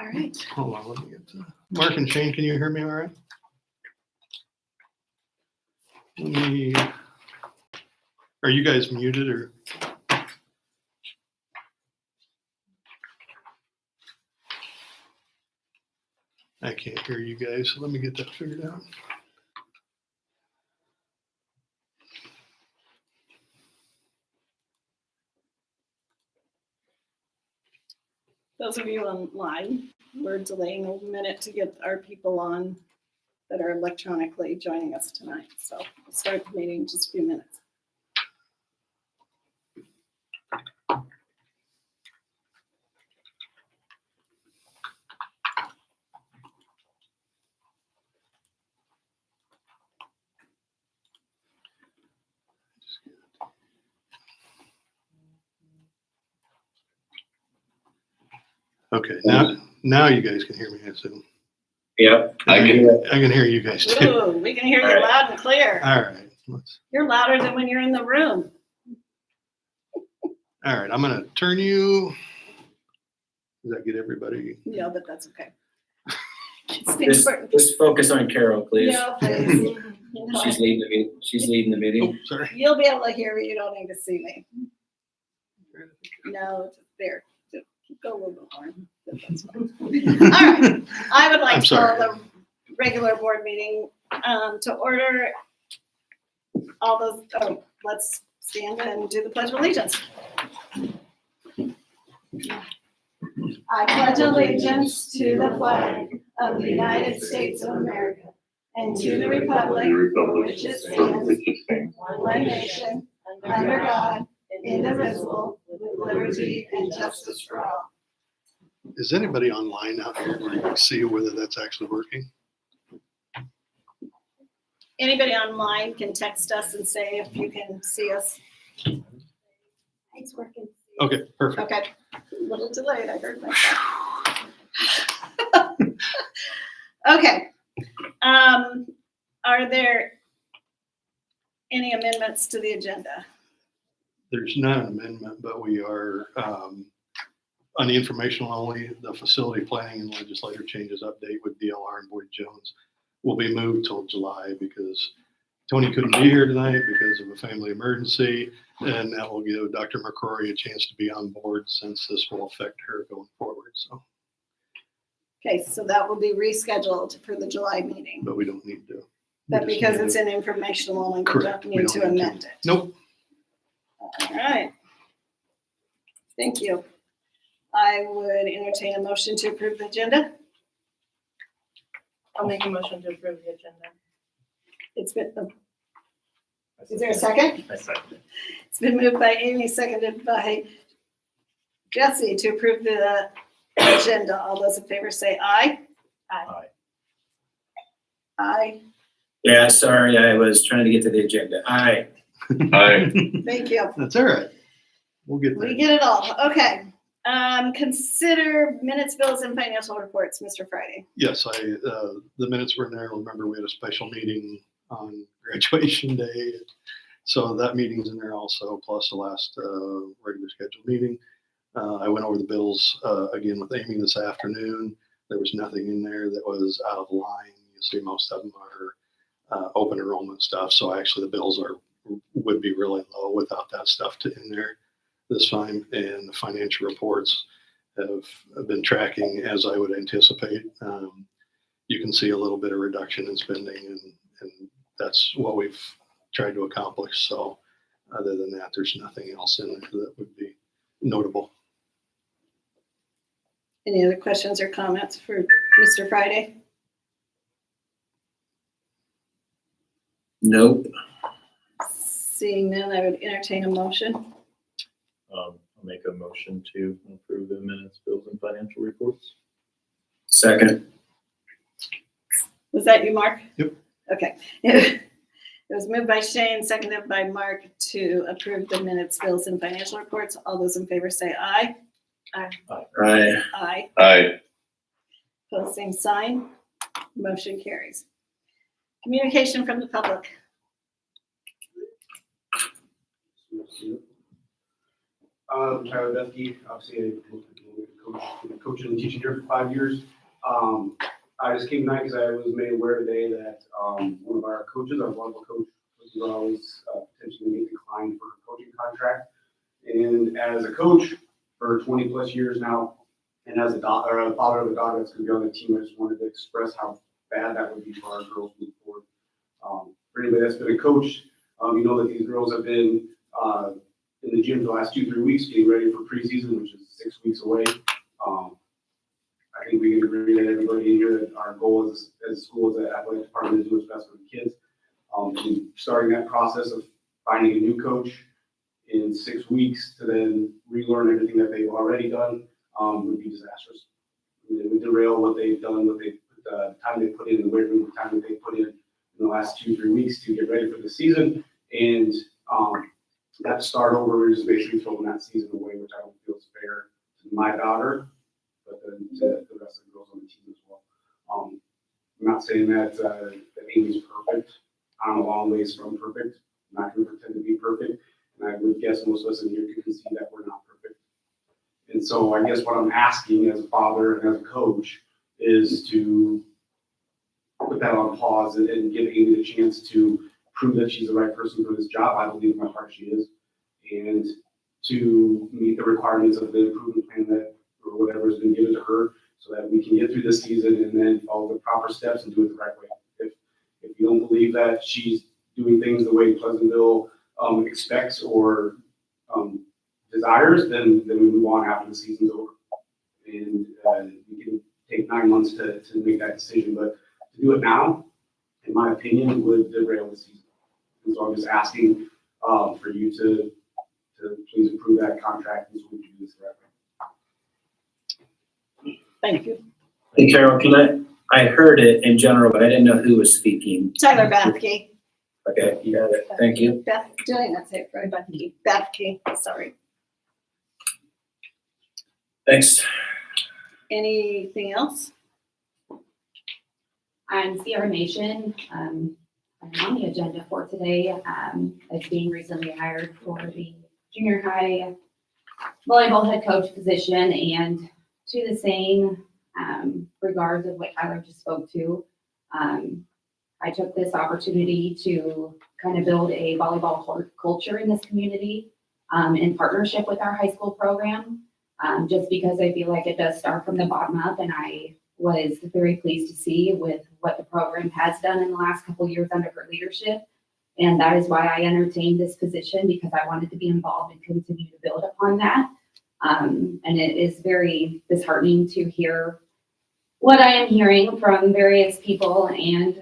All right. Hold on, let me get to Mark and Shane. Can you hear me all right? Are you guys muted or? I can't hear you guys, so let me get that figured out. Those of you online, we're delaying a minute to get our people on that are electronically joining us tonight. So we'll start the meeting in just a few minutes. Okay, now you guys can hear me, I assume. Yep, I can hear you guys too. Ooh, we can hear you loud and clear. All right. You're louder than when you're in the room. All right, I'm gonna turn you. Does that get everybody? Yeah, but that's okay. Just focus on Carol, please. Yeah, please. You know, She's leading the meeting. Oh, sorry. you'll be able to hear me. You don't need to see me. No, just there. Just go a little bit more. That's fine. All right. I would like to call the regular board meeting to order. All those. Oh, let's stand and do the Pledge of Allegiance. I pledge allegiance to the flag of the United States of America and to the republic for which it stands, one nation, under God, indivisible, with liberty and justice for all. Is anybody online out here where you can see whether that's actually working? Anybody online can text us and say if you can see us. It's working. Okay, perfect. Okay, a little delayed, I heard myself. Okay, are there any amendments to the agenda? There's not an amendment, but we are on the informational only, the facility planning and legislative changes update with DLR and Boyd Jones will be moved till July because Tony couldn't be here tonight because of a family emergency, and that will give Dr. McCrory a chance to be on board since this will affect her going forward. So, Okay, so that will be rescheduled for the July meeting. but we don't need to. But because it's an informational only, we Correct. don't need to amend it. Nope. All right. Thank you. I would entertain a motion to approve the agenda. I'll make a motion to approve the agenda. It's been, is there a second? I second. It's been moved by Amy, seconded by Jesse to approve the agenda. All those in favor say aye. Aye. Aye. Yeah, sorry, I was trying to get to the agenda. Aye. Thank you. That's all right. We'll get there. We get it all. Okay. Consider minutes, bills, and financial reports, Mr. Friday. Yes, the minutes were in there. Remember, we had a special meeting on graduation day. So that meeting's in there also, plus the last regular scheduled meeting. I went over the bills again with Amy this afternoon. There was nothing in there that was out of line. You see most of them are open enrollment stuff. So actually the bills would be really low without that stuff in there this time. And the financial reports have been tracking as I would anticipate. You can see a little bit of reduction in spending and that's what we've tried to accomplish. So other than that, there's nothing else in there that would be notable. Any other questions or comments for Mr. Friday? Nope. Seeing none, I would entertain a motion. I'll make a motion to approve the minutes, bills, and financial reports. Second. Was that you, Mark? Yep. Okay. It was moved by Shane, seconded by Mark to approve the minutes, bills, and financial reports. All those in favor say aye. Aye. Aye. Aye. Pose same sign. Motion carries. Communication from the public. Tyler Duffy, obviously, been coaching and teaching here for 5 years. I just came tonight because I was made aware today that one of our coaches, our volleyball coach, was potentially being declined for a coaching contract. And as a coach for 20 plus years now, and as a father of a daughter that's going to be on the team, I just wanted to express how bad that would be for our girls moving forward. For anybody that's been a coach, you know that these girls have been in the gym for the last 2-3 weeks getting ready for preseason, which is 6 weeks away. I think we can agree that everybody in here that our goal as a school, as an athletic department, is to do what's best for the kids. And starting that process of finding a new coach in 6 weeks to then relearn everything that they've already done would be disastrous. It would derail what they've done, the time they put in the weight room, the time that they put in the last 2-3 weeks to get ready for the season. And that start over is basically throwing that season away, which I don't feel is fair to my daughter, but then to the rest of the girls on the team as well. I'm not saying that Amy's perfect. I'm a long ways from perfect. I'm not going to pretend to be perfect. And I would guess most of us in here can see that we're not perfect. And so I guess what I'm asking as a father and as a coach is to put that on pause and give Amy the chance to prove that she's the right person for this job. I believe in my heart she is. And to meet the requirements of the improvement plan that, or whatever has been given to her, so that we can get through this season and then follow the proper steps and do it the right way. If you don't believe that she's doing things the way Pleasantville expects or desires, then we move on after the season's over. And we can take 9 months to make that decision. But to do it now, in my opinion, would derail the season. And so I'm just asking for you to please approve that contract and so we can do this the right way. Thank you. Hey, Carol, I heard it in general, but I didn't know who was speaking. Tyler Bathke. Okay, you got it. Thank you. Beth, doing that's it, right? Bathke, sorry. Thanks. Anything else? I'm Sierra Nation. I'm on the agenda for today as being recently hired for the junior high volleyball head coach position, and to the same regards of what Tyler just spoke to. I took this opportunity to kind of build a volleyball culture in this community in partnership with our high school program, just because I feel like it does start from the bottom up, and I was very pleased to see with what the program has done in the last couple of years under her leadership. And that is why I entertained this position, because I wanted to be involved and continue to build upon that. And it is very disheartening to hear what I am hearing from various people, and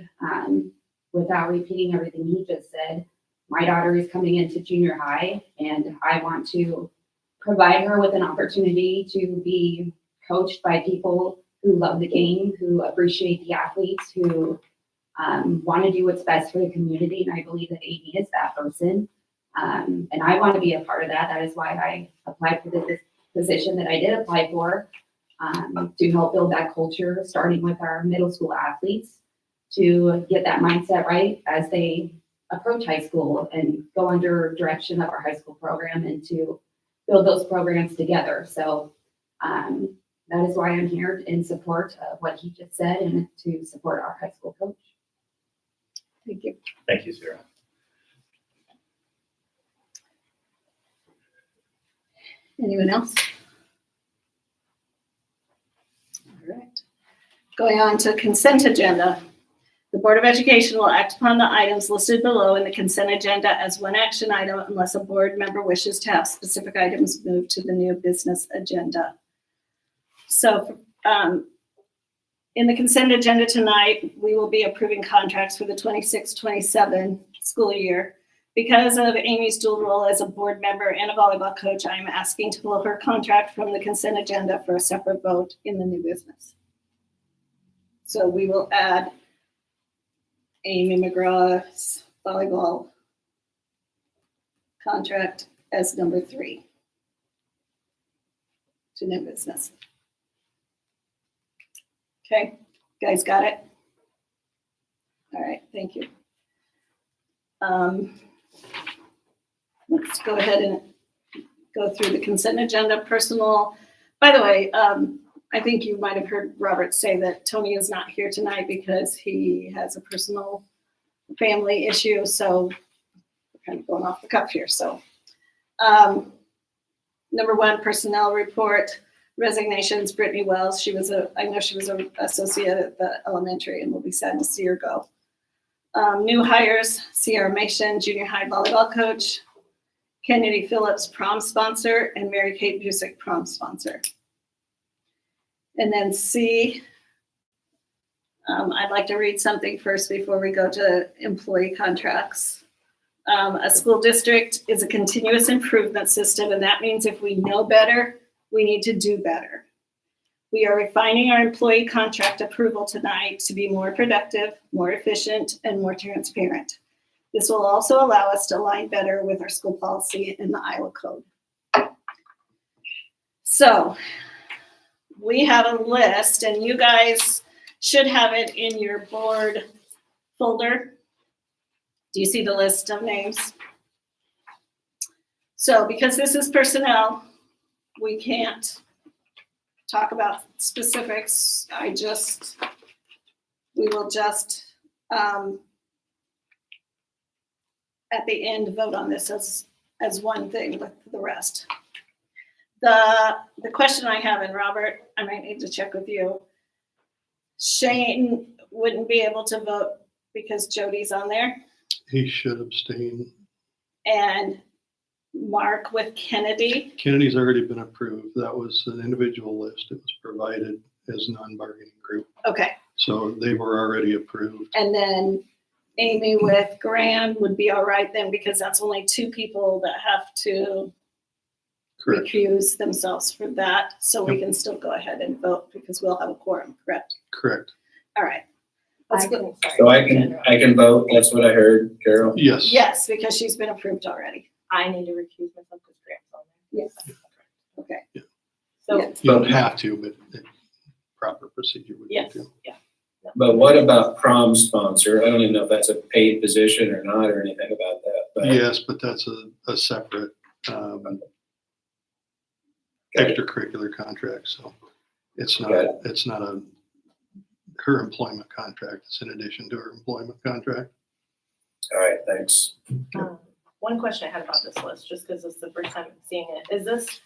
without repeating everything he just said, my daughter is coming into junior high, and I want to provide her with an opportunity to be coached by people who love the game, who appreciate the athletes, who want to do what's best for the community. And I believe that Amy is that person. And I want to be a part of that. That is why I applied for this position that I did apply for, to help build that culture, starting with our middle school athletes, to get that mindset right as they approach high school and go under direction of our high school program, and to build those programs together. So that is why I'm here in support of what he just said, and to support our high school coach. Thank you. Thank you, Sarah. Anyone else? All right. Going on to consent agenda. The Board of Education will act upon the items listed below in the consent agenda as one action item unless a board member wishes to have specific items moved to the new business agenda. So in the consent agenda tonight, we will be approving contracts for the 26-27 school year. Because of Amy's dual role as a board member and a volleyball coach, I'm asking to pull her contract from the consent agenda for a separate vote in the new business. So we will add Amy McGraw's volleyball contract as number 3 to new business. Okay, guys got it? All right, thank you. Let's go ahead and go through the consent agenda. Personal By the way, I think you might have heard Robert say that Tony is not here tonight because he has a personal family issue. So we're kind of going off the cuff here. So number 1, personnel report, resignations, Brittany Wells. I know she was an associate at the elementary, and we'll be sad to see her go. New hires, Sierra Mason, junior high volleyball coach, Kennedy Phillips, prom sponsor, and Mary Kate Busick, prom sponsor. And then C, I'd like to read something first before we go to employee contracts. A school district is a continuous improvement system, and that means if we know better, we need to do better. We are refining our employee contract approval tonight to be more productive, more efficient, and more transparent. This will also allow us to align better with our school policy and the Iowa code. So we have a list, and you guys should have it in your board folder. Do you see the list of names? So because this is personnel, we can't talk about specifics. We will just, at the end, vote on this as one thing with the rest. The question I have, and Robert, I might need to check with you. Shane wouldn't be able to vote because Jody's on there. He should abstain. And Mark with Kennedy. Kennedy's already been approved. That was an individual list. It was provided as non-bargaining group. Okay. So they were already approved. And then Amy with Graham would be all right then, because that's only 2 people that have to Correct. recuse themselves for that. So we Yep. can still go ahead and vote because we'll have a quorum, correct? Correct. All right. Let's go. So I can vote, that's what I heard, Carol. Yes. Yes, because she's been approved already. I need to recuse myself because Graham's on there. Yes. Okay. So, Yeah. You don't have to, but proper procedure would be yes, to. yeah. But what about prom sponsor? I don't even know if that's a paid position or not, or anything about that, but. Yes, but that's a separate extracurricular contract. So it's not, Got it's not her employment contract. It's in addition to her employment contract. All right, thanks. One question I had about this list, just because it's the first time I'm seeing it, is this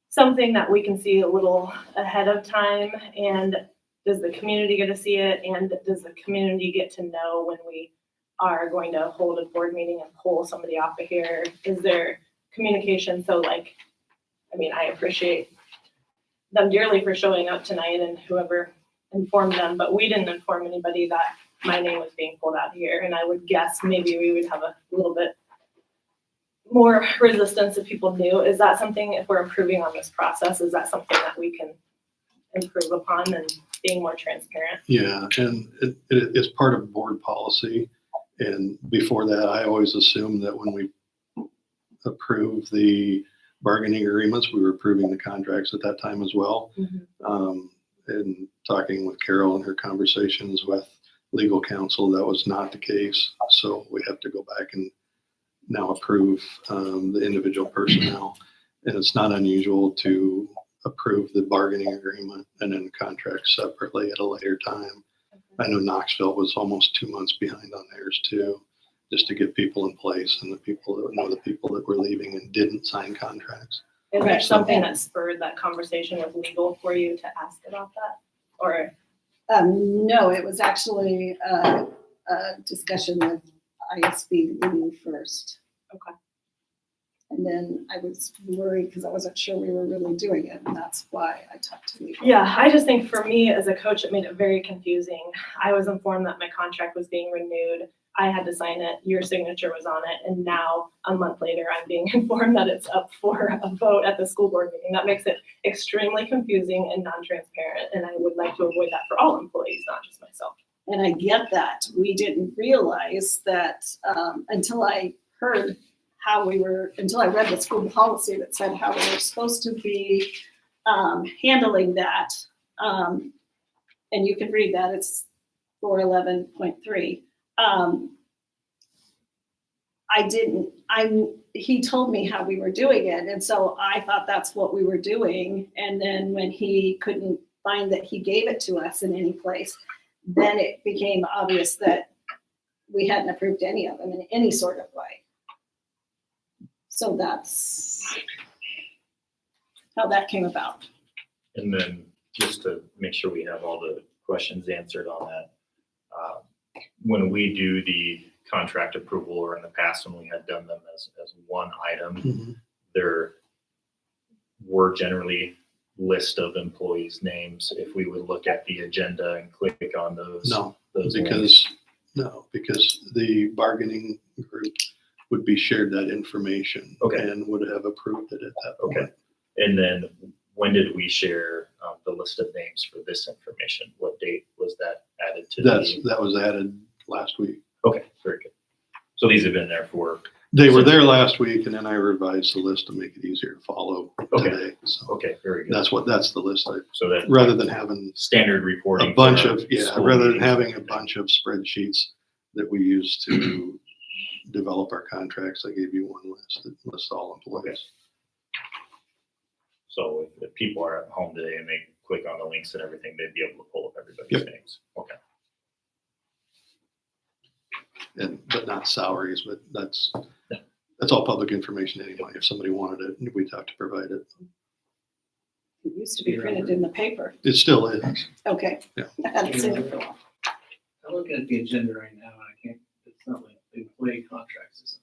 something that we can see a little ahead of time? And does the community get to see it? And does the community get to know when we are going to hold a board meeting and pull somebody off of here? Is there communication? So like, I mean, I appreciate them dearly for showing up tonight and whoever informed them, but we didn't inform anybody that my name was being pulled out here. And I would guess maybe we would have a little bit more resistance if people knew. Is that something, if we're improving on this process, is that something that we can improve upon and being more transparent? Yeah, and it's part of board policy. And before that, I always assumed that when we approve the bargaining agreements, we were approving the contracts at that time as well. Mm-hmm. And talking with Carol and her conversations with legal counsel, that was not the case. So we have to go back and now approve the individual personnel. And it's not unusual to approve the bargaining agreement and then contract separately at a later time. I know Knoxville was almost 2 months behind on theirs too, just to get people in place and the people that know the people that were leaving and didn't sign contracts. Is there something that spurred that conversation with legal for you to ask about that? Or No, it was actually a discussion with ISB leading first. Okay. And then I was worried because I wasn't sure we were really doing it, and that's why I talked to legal. yeah, I just think for me as a coach, it made it very confusing. I was informed that my contract was being renewed. I had to sign it. Your signature was on it. And now a month later, I'm being informed that it's up for a vote at the school board meeting. That makes it extremely confusing and non-transparent. And I would like to avoid that for all employees, not just myself. And I get that. We didn't realize that until I heard until I read the school policy that said how we were supposed to be handling that. And you can read that, it's 411.3. he told me how we were doing it. And so I thought that's what we were doing. And then when he couldn't find that he gave it to us in any place, then it became obvious that we hadn't approved any of them in any sort of way. So that's how that came about. And then just to make sure we have all the questions answered on that, when we do the contract approval, or in the past when we had done them as one item, Mhm. there were generally list of employees' names. If we would look at the agenda and click on those. No, those because the bargaining group would be shared that information. Okay. And would have approved it at that point. Okay. And then when did we share the list of names for this information? What date was that added to That was added last week. Okay, very good. So these have been there for, They were there last week, and then I revised the list to make it easier to follow Okay. today. So okay, very good. that's the list. So that Rather than having standard reporting. a bunch for of, school rather than meetings. having a bunch of spreadsheets that we use to develop our contracts, I gave you one list that lists all employees. So if people are at home today and they click on the links and everything, they'd be able to pull up everybody's Yep. names. Okay. But not salaries, but that's all public information anyway. If somebody wanted it, we'd have to provide it. It used to be printed in the paper. It still is. Okay. Yeah. I hadn't seen it for a while. I'm looking at the agenda right now, and I can't, it's not like the employee contracts, is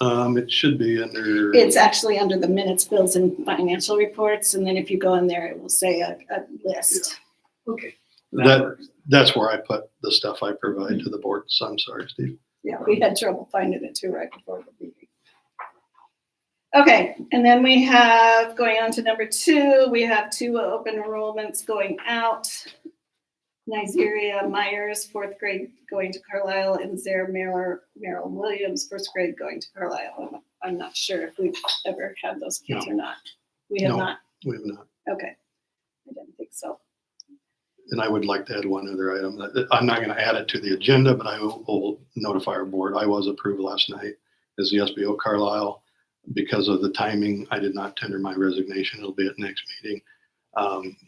it? It should be under. It's actually under the minutes, bills, and financial reports. And then if you go in there, it will say a list. Okay. That's where I put the stuff I provide to the board. So I'm sorry, Steve. Yeah, we had trouble finding it too right before the meeting. Okay, and then we have, going on to number 2, we have 2 open enrollments going out. Nigeria Myers, 4th grade, going to Carlisle, and Zara Merrill Williams, 1st grade, going to Carlisle. I'm not sure if we've ever had those kids or not. We have No. not? We have not. Okay. I didn't think so. And I would like to add one other item. I'm not going to add it to the agenda, but I will notify our board. I was approved last night as the SBO Carlisle. Because of the timing, I did not tender my resignation. It'll be at next meeting.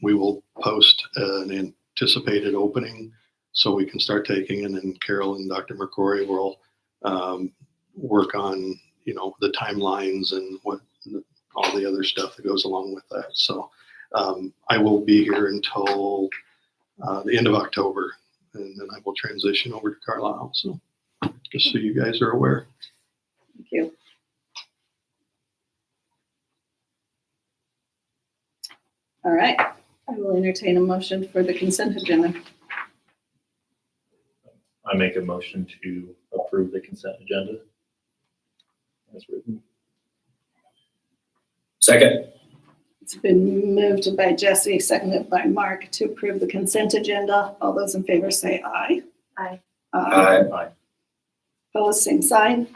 We will post an anticipated opening so we can start taking it, and Carol and Dr. McCrory will work on, the timelines and all the other stuff that goes along with that. So I will be here until the end of October, and then I will transition over to Carlisle. So just so you guys are aware. Thank you. All right, I will entertain a motion for the consent agenda. I make a motion to approve the consent agenda as written. Second. It's been moved by Jesse, seconded by Mark to approve the consent agenda. All those in favor say aye. Aye. Aye. Opposed, same sign.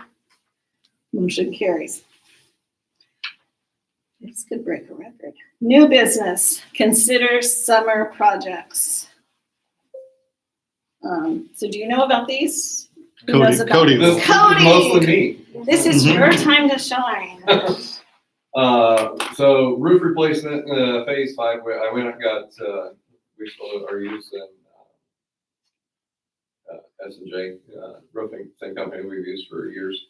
Motion carries. This could break a record. New business, consider summer projects. So do you know about these? Who knows about Cody. these? Cody! Mostly me. This is your time to shine. So roof replacement, phase 5, I went and got, we still are using S&J roofing, same company we've used for years.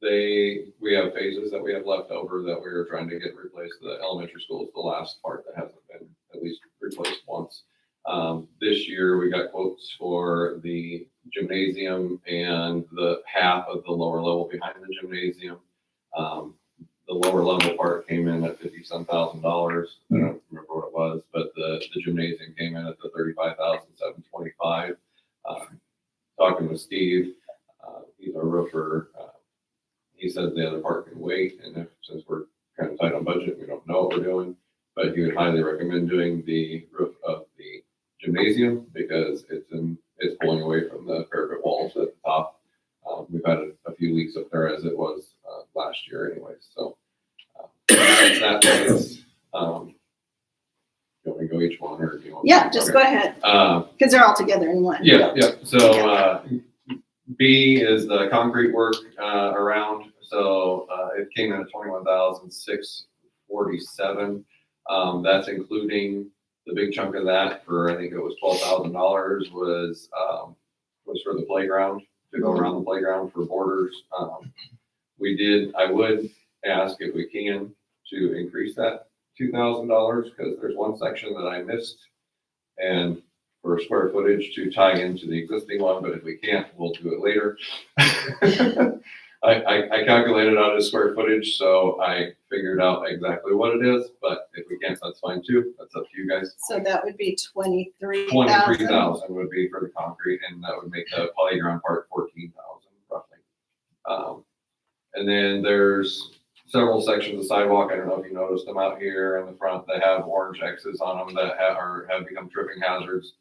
We have phases that we have left over that we were trying to get replaced. The elementary school is the last part that hasn't been at least replaced once. This year we got quotes for the gymnasium and the half of the lower level behind the gymnasium. The lower level part came in at $50,000. I don't remember what it was, but the gymnasium came in at the $35,725. Talking with Steve, he's a roofer. He says the other part can wait, and since we're kind of tight on budget, we don't know what we're doing. But he would highly recommend doing the roof of the gymnasium because it's pulling away from the parapet walls at the top. We've had a few leaks up there as it was last year anyways. So that's that phase. You want me to go each one, or do you want? Yeah, just go ahead, because they're all together in one. Yeah. So B is the concrete work, around, so, it came in at 21,647. That's including the big chunk of that for, I think it was $12,000 was for the playground, to go around the playground for borders. I would ask if we can to increase that $2,000, because there's one section that I missed, and for square footage to tie into the existing one, but if we can't, we'll do it later. I calculated out his square footage, so I figured out exactly what it is, but if we can't, that's fine too. That's up to you guys. So that would be 23,000. 23,000 would be for the concrete, and that would make the playground part 14,000 roughly. And then there's several sections of sidewalk. I don't know if you noticed them out here in the front that have orange X's on them that have become tripping hazards,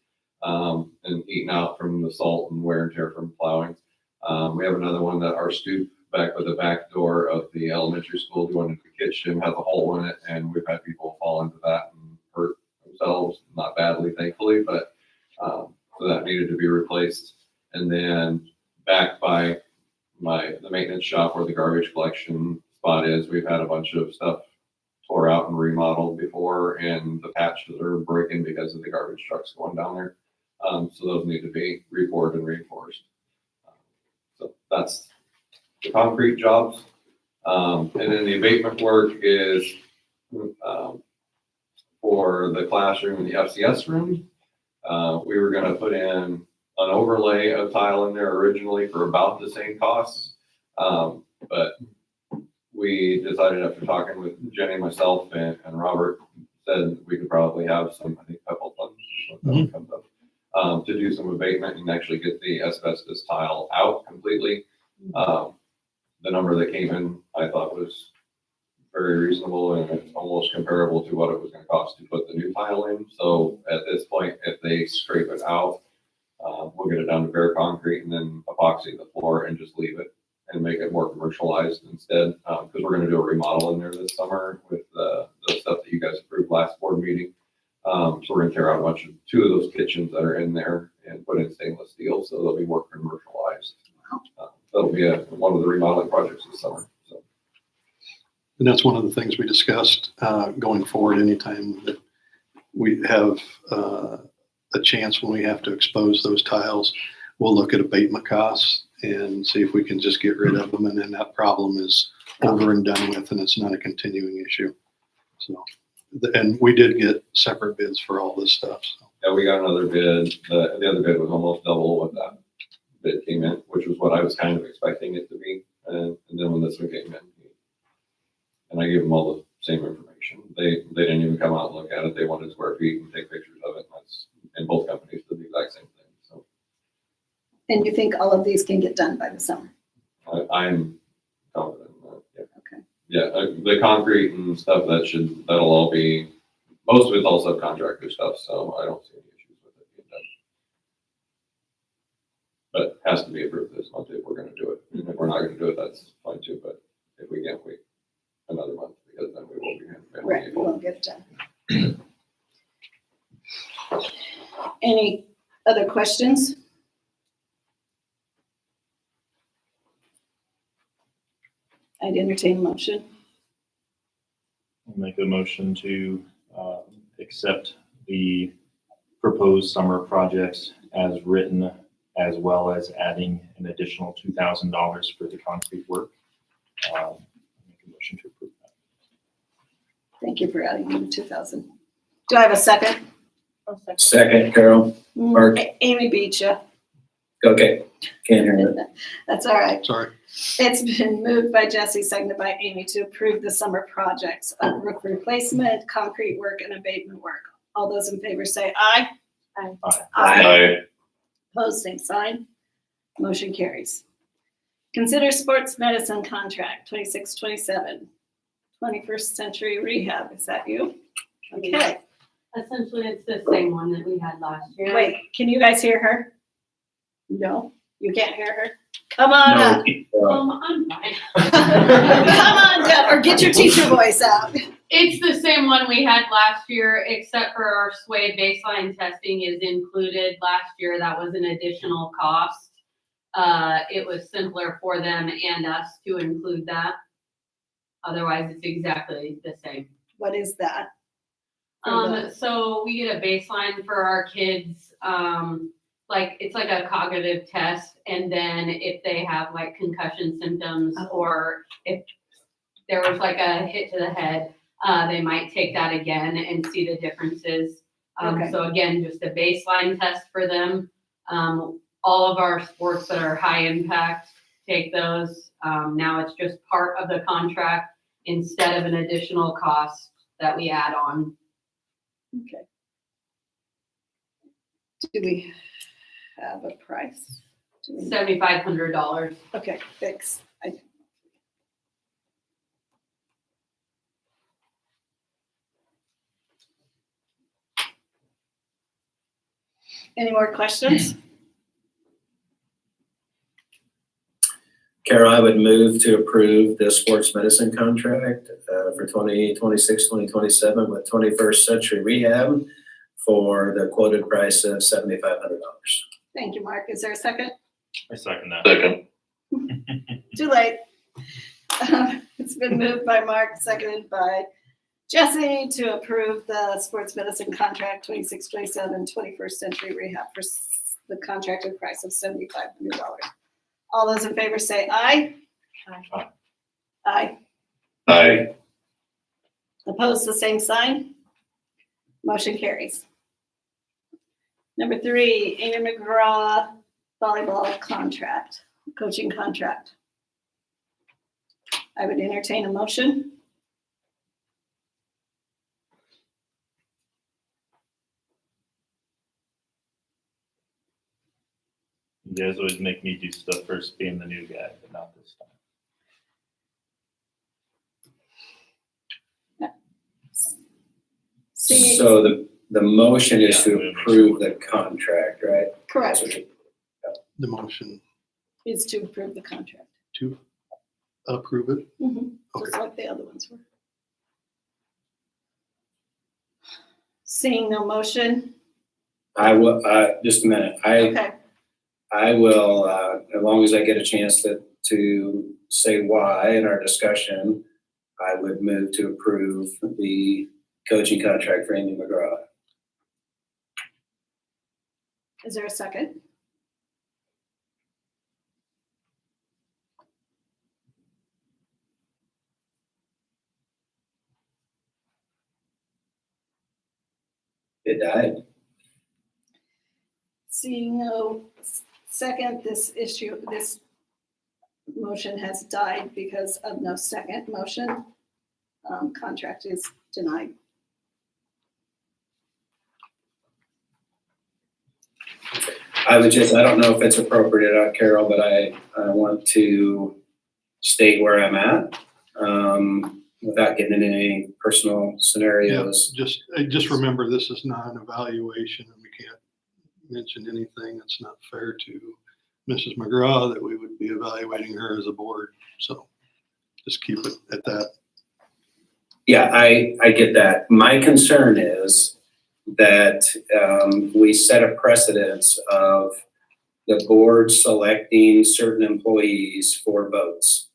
and eaten out from the salt and wear and tear from plowing. We have another one that our stoop back by the back door of the elementary school going into the kitchen has a hole in it, and we've had people fall into that and hurt themselves, not badly thankfully, but so that needed to be replaced. And then back by the maintenance shop where the garbage collection spot is, we've had a bunch of stuff tore out and remodeled before, and the patches are breaking because of the garbage trucks going down there. So those need to be repoured and reinforced. So that's the concrete jobs. And then the abatement work is for the classroom and the FCS room. We were going to put in an overlay of tile in there originally for about the same costs. But we decided after talking with Jenny, myself, and Robert, said we could probably have some, I think, couple funds comes up, to do some abatement and actually get the asbestos tile out completely. The number that came in, I thought, was very reasonable, and it's almost comparable to what it was going to cost to put the new tile in. So at this point, if they scrape it out, we'll get it down to bare concrete and then epoxy the floor and just leave it and make it more commercialized instead. Because we're going to do a remodel in there this summer with the stuff that you guys approved last board meeting. So we're going to tear out two of those kitchens that are in there and put in stainless steel, so they'll be more commercialized. That'll be one of the remodeling projects this summer. So. And that's one of the things we discussed going forward. Anytime that we have a chance when we have to expose those tiles, we'll look at abatement costs and see if we can just get rid of them, and then that problem is over and done with, and it's not a continuing issue. So, and we did get separate bids for all this stuff. So. Yeah, we got another bid. The other bid was almost double what that bid came in, which was what I was kind of expecting it to be. And then when this one came in, and I gave them all the same information. They didn't even come out and look at it. They wanted square feet and take pictures of it. And both companies did the exact same thing. So. And you think all of these can get done by the summer? I'm confident in that. Yeah. Okay. Yeah, the concrete and stuff that'll all be, most of it's all subcontractor stuff, so I don't see any issues with it being done. But it has to be approved this month if we're going to do it. And if we're not going to do it, that's fine too. But if we can't wait another month, because then we won't be having Right, we won't get it done. Any other questions? I'd entertain a motion. I'll make a motion to accept the proposed summer projects as written, as well as adding an additional $2,000 for the concrete work. Make a motion to approve that. Thank you for adding in 2,000. Do I have a second? Second, Carol. Mark. Amy beat you. Okay, can't hear it. That's all right. Sorry. It's been moved by Jesse, seconded by Amy to approve the summer projects of roof replacement, concrete work, and abatement work. All those in favor say aye. Aye. Opposed, same sign. Motion carries. Consider sports medicine contract 2627, 21st Century Rehab. Is that you? Okay. Essentially, it's the same one that we had last year. Wait, can you guys hear her? No, you can't hear her? Come on up. I'm fine. Come on down, or get your teacher voice out. It's the same one we had last year, except for our sway baseline testing is included. Last year, that was an additional cost. it was simpler for them and us to include that. Otherwise, it's exactly the same. What is that? So we get a baseline for our kids, like, it's like a cognitive test, and then if they have like concussion symptoms, or if there was like a hit to the head, they might take that again and see the differences. Okay. So again, just a baseline test for them. All of our sports that are high impact take those. Now it's just part of the contract instead of an additional cost that we add on. Okay. Do we have a price? Do we- $7,500. Okay, thanks. Any more questions? Carol, I would move to approve the sports medicine contract for 2026, 2027 with 21st Century Rehab for the quoted price of $7,500. Thank you, Mark. Is there a second? I second that. Second. Too late. It's been moved by Mark, seconded by Jesse to approve the sports medicine contract 26-27 21st Century Rehab for the contracted price of $7,500. All those in favor say aye. Aye. Aye. Aye. Opposed, the same sign. Motion carries. Number 3, Amy McGraw volleyball contract, coaching contract. I would entertain a motion. You guys always make me do stuff first, being the new guy, but not this time. See, So the motion is Yeah, to we'll make approve sure. the contract, right? correct, The motion is to approve the contract, to approve it. just Okay. like the other ones were. Seeing no motion, I will, just a minute. okay, I will, as long as I get a chance to say why in our discussion, I would move to approve the coaching contract for Amy McGraw. is there a second? It died. Seeing no second, this motion has died because of no second motion. Contract is denied. I don't know if it's appropriate, Carol, but I want to state where I'm at, without getting into any personal scenarios. Just remember, this is not an evaluation, and we can't mention anything that's not fair to Mrs. McGraw, that we would be evaluating her as a board. So just keep it at that. Yeah, I get that. My concern is that we set a precedence of the board selecting certain employees for votes.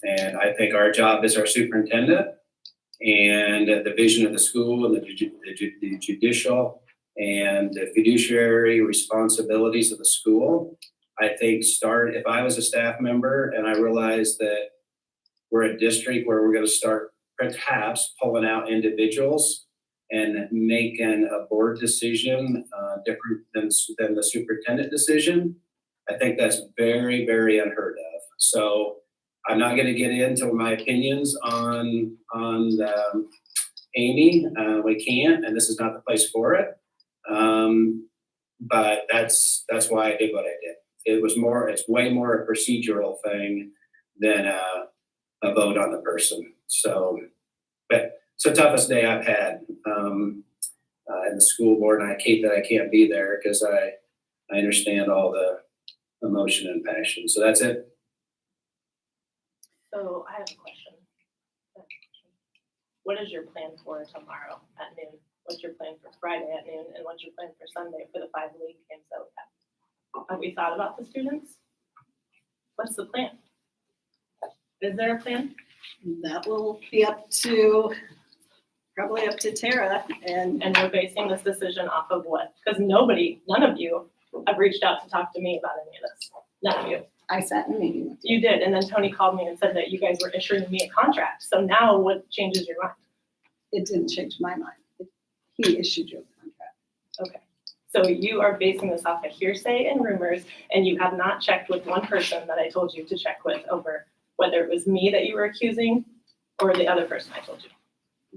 And I think our job as our superintendent and the vision of the school and the judicial and the fiduciary responsibilities of the school, I think if I was a staff member and I realized that we're a district where we're going to start perhaps pulling out individuals and making a board decision different than the superintendent decision, I think that's very, very unheard of. So I'm not going to get into my opinions on Amy. We can't, and this is not the place for it. But that's why I did what I did. It's way more a procedural thing than a vote on the person. So, but it's the toughest day I've had in the school board, and I hate that I can't be there because I understand all the emotion and passion. So that's it. So I have a question. What is your plan for tomorrow at noon? What's your plan for Friday at noon? And what's your plan for Sunday for the 5 league games that we have? Have we thought about the students? What's the plan? Is there a plan? That will be probably up to Tara and And we're basing this decision off of what? Because none of you have reached out to talk to me about any of this. None of you. I sat in a meeting. You did, and then Tony called me and said that you guys were issuing me a contract. So now what changes your mind? It didn't change my mind. He issued you a contract. Okay. So you are basing this off of hearsay and rumors, and you have not checked with one person that I told you to check with over whether it was me that you were accusing or the other person I told you.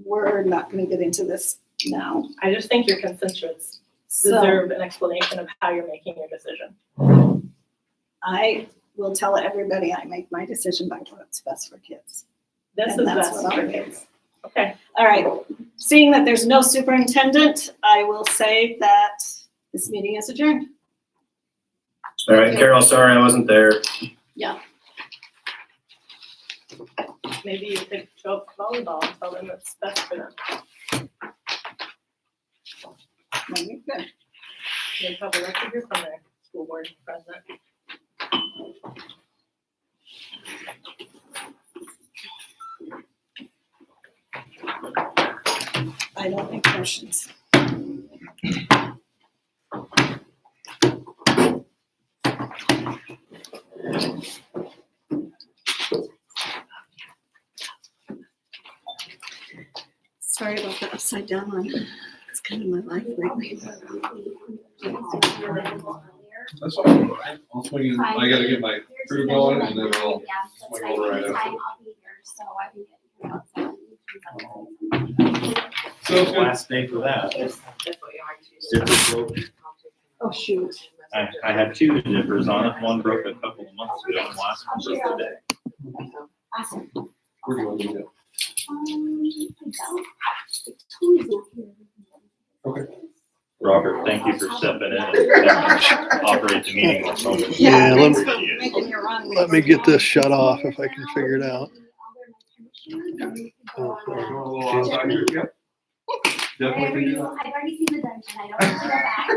We're not gonna get into this now. I just think your constituents So deserve an explanation of how you're making your decision. I will tell everybody I make my decision by what's best for kids. This And is that's best what for I'll do. kids. Okay. All right, seeing that there's no superintendent, I will say that this meeting is adjourned. All right, Carol, sorry I wasn't there. Maybe you could show up for volleyball and tell them it's best for them. Maybe good. They probably like to hear from their school board president. I don't make motions. Sorry about the upside down one. It's kind of my life lately. That's fine. I'll swing in. I gotta get my crew going and then I'll swing over right after. So it's good. Last day for that. Zipper broke. Oh, shoot. I had two zippers on it. One broke a couple of months ago and the last one broke today. Awesome. Where do you want me to go? Okay. Robert, thank you for stepping in and operate the meeting with so much. Yeah, thanks let for Appreciate it. making me run. Let me get this shut off if I can figure it out. Going a little outside here? Yep. Definitely. I've already seen the dungeon. I don't want to go back.